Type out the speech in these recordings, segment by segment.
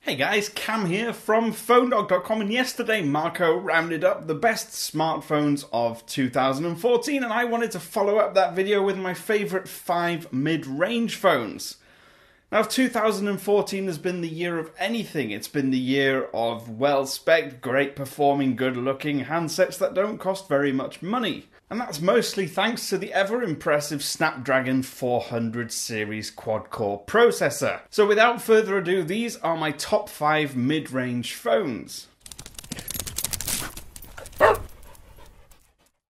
Hey guys, Cam here from PhoneDog.com, and yesterday Marco rounded up the best smartphones of 2014, and I wanted to follow up that video with my favourite 5 mid-range phones. Now, if 2014 has been the year of anything, it's been the year of well-spec'd, great-performing, good-looking handsets that don't cost very much money. And that's mostly thanks to the ever-impressive Snapdragon 400 series quad-core processor. So without further ado, these are my top 5 mid-range phones.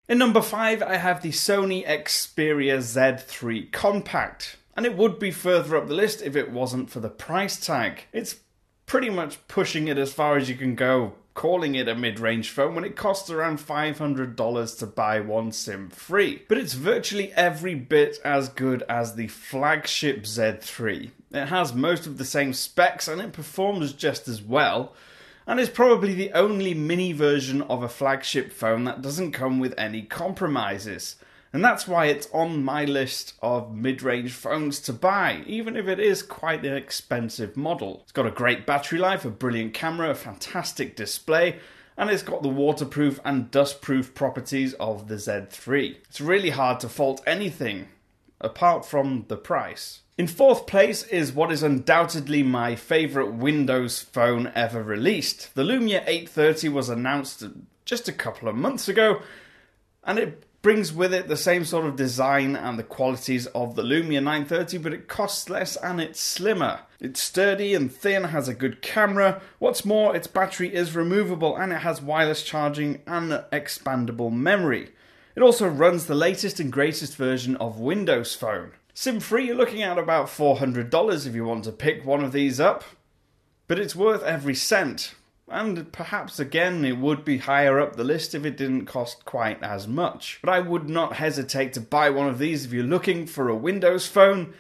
In number 5, I have the Sony Xperia Z3 Compact. And it would be further up the list if it wasn't for the price tag. It's pretty much pushing it as far as you can go, calling it a mid-range phone when it costs around $500 to buy one SIM-free. But it's virtually every bit as good as the flagship Z3. It has most of the same specs and it performs just as well, and is probably the only mini version of a flagship phone that doesn't come with any compromises. And that's why it's on my list of mid-range phones to buy, even if it is quite an expensive model. It's got a great battery life, a brilliant camera, a fantastic display, and it's got the waterproof and dustproof properties of the Z3. It's really hard to fault anything, apart from the price. In 4th place is what is undoubtedly my favourite Windows phone ever released. The Lumia 830 was announced just a couple of months ago, and it brings with it the same sort of design and the qualities of the Lumia 930, but it costs less and it's slimmer. It's sturdy and thin, has a good camera. What's more, its battery is removable and it has wireless charging and expandable memory. It also runs the latest and greatest version of Windows Phone. SIM-free, you're looking at about $400 if you want to pick one of these up, but it's worth every cent. And perhaps again it would be higher up the list if it didn't cost quite as much. But I would not hesitate to buy one of these if you're looking for a Windows phone.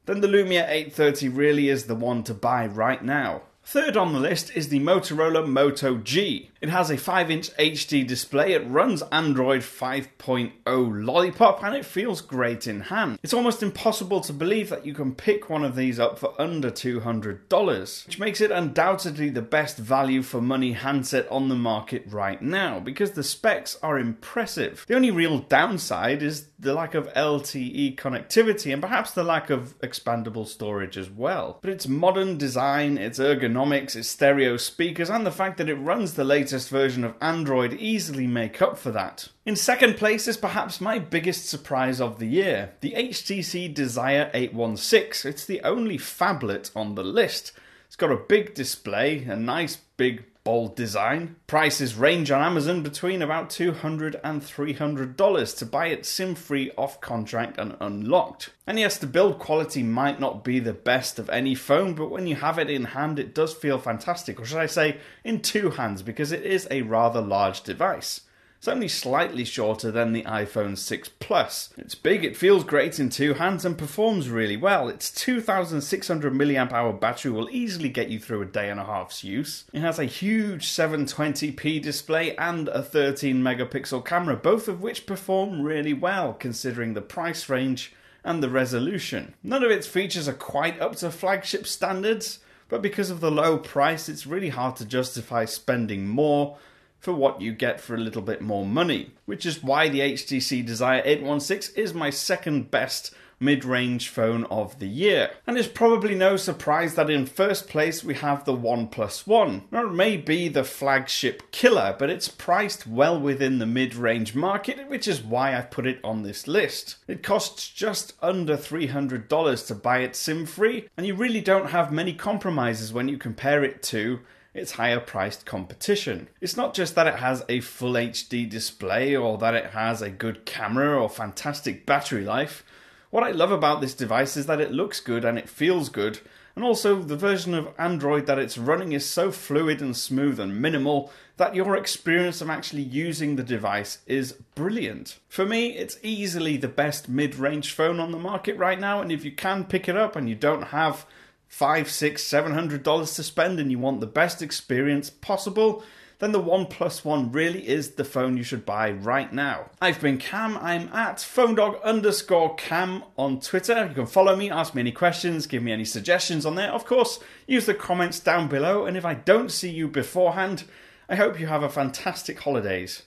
Then the Lumia 830 really is the one to buy right now. 3rd on the list is the Motorola Moto G. It has a 5-inch HD display, it runs Android 5.0 Lollipop, and it feels great in hand. It's almost impossible to believe that you can pick one of these up for under $200, which makes it undoubtedly the best value for money handset on the market right now, because the specs are impressive. The only real downside is the lack of LTE connectivity, and perhaps the lack of expandable storage as well. But its modern design, its ergonomics, its stereo speakers, and the fact that it runs the latest version of Android easily make up for that. In 2nd place is perhaps my biggest surprise of the year, the HTC Desire 816. It's the only phablet on the list. It's got a big display, a nice big bold design. Prices range on Amazon between about $200 and $300 to buy it SIM-free, off contract and unlocked. And yes, the build quality might not be the best of any phone, but when you have it in hand it does feel fantastic, or should I say in 2 hands, because it is a rather large device. It's only slightly shorter than the iPhone 6 Plus. It's big, it feels great in 2 hands and performs really well. Its 2,600 mAh battery will easily get you through a day and a half's use. It has a huge 720p display and a 13 megapixel camera, both of which perform really well considering the price range and the resolution. None of its features are quite up to flagship standards, but because of the low price it's really hard to justify spending more for what you get for a little bit more money, which is why the HTC Desire 816 is my 2nd best mid-range phone of the year. And it's probably no surprise that in 1st place we have the OnePlus One. Now, it may be the flagship killer, but it's priced well within the mid-range market, which is why I've put it on this list. It costs just under $300 to buy it SIM-free, and you really don't have many compromises when you compare it to its higher priced competition. It's not just that it has a full HD display or that it has a good camera or fantastic battery life. What I love about this device is that it looks good and it feels good, and also the version of Android that it's running is so fluid and smooth and minimal that your experience of actually using the device is brilliant. For me, it's easily the best mid-range phone on the market right now, and if you can pick it up and you don't have $500, $600, $700 to spend and you want the best experience possible, then the OnePlus One really is the phone you should buy right now. I've been Cam. I'm at phonedog_Cam on Twitter. You can follow me, ask me any questions, give me any suggestions on there. Of course, use the comments down below, and if I don't see you beforehand, I hope you have a fantastic holidays.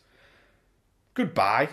Goodbye.